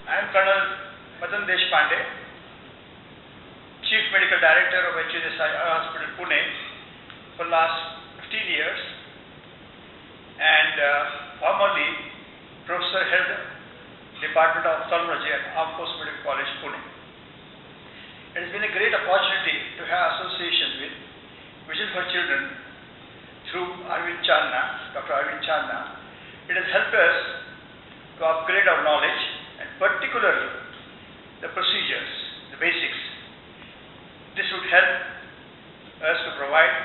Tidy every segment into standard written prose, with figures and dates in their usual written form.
I am Colonel Madan Deshpande, Chief Medical Director of HNSI Hospital, Pune, for the last 15 years, and formerly Professor Head, Department of Ophthalmology at Armed Forces Medical College, Pune. It has been a great opportunity to have association with Vision for Children through Arvind Chandna, Dr. Arvind Chandna. It has helped us to upgrade our knowledge, and particularly the procedures, the basics. This would help us to provide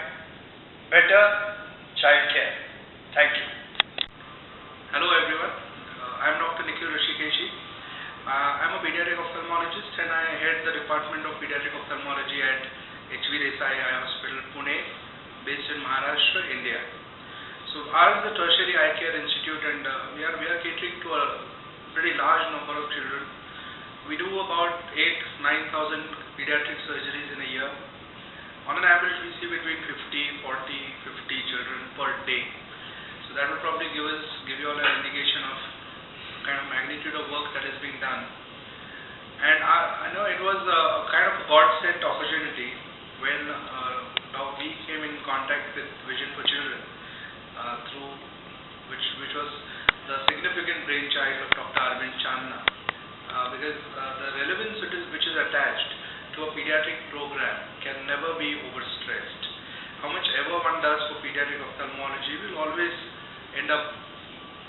better child care. Thank you. Hello everyone, I am Dr. Nikhil Rishikeshi. I am a pediatric ophthalmologist and I head the Department of Pediatric Ophthalmology at H.V. Desai Eye Hospital, Pune, based in Maharashtra, India. So ours is a tertiary eye care institute, and we are catering to a pretty large number of children. We do about 8,000-9,000 pediatric surgeries in a year. On an average, we see between 50 children per day. So that will probably give you all an indication of kind of magnitude of work that is being done. And I know it was a kind of a God-sent opportunity when we came in contact with Vision for Children, through which was the significant brainchild of Dr. Arvind Chandna, because the relevance which is attached to a pediatric program can never be overstressed. How much ever one does for pediatric ophthalmology will always end up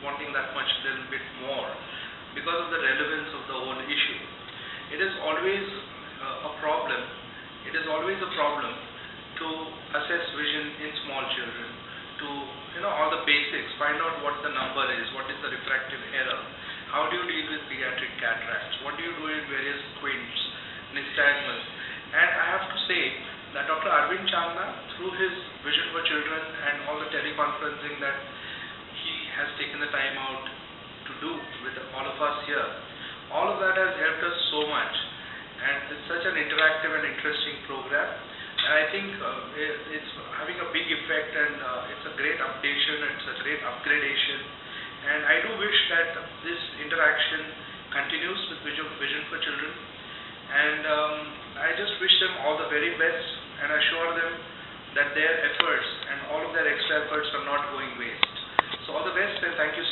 wanting that much little bit more because of the relevance of the whole issue. It is always a problem. It is always a problem to assess vision in small children, to all the basics, find out what the number is, what is the refractive error, how do you deal with pediatric cataracts, what do you do in various squints, nystagmus. And I have to say that Dr. Arvind Chandna, through his Vision for Children and all the teleconferencing that he has taken the time out to do with all of us here, all of that has helped us so much, and it's such an interactive and interesting program, and I think it's having a big effect, and it's a great updation, it's a great upgradation, and I do wish that this interaction continues with Vision for Children, and I just wish them all the very best and assure them that their efforts and all of their extra efforts are not going waste. So all the best, and thank you so much.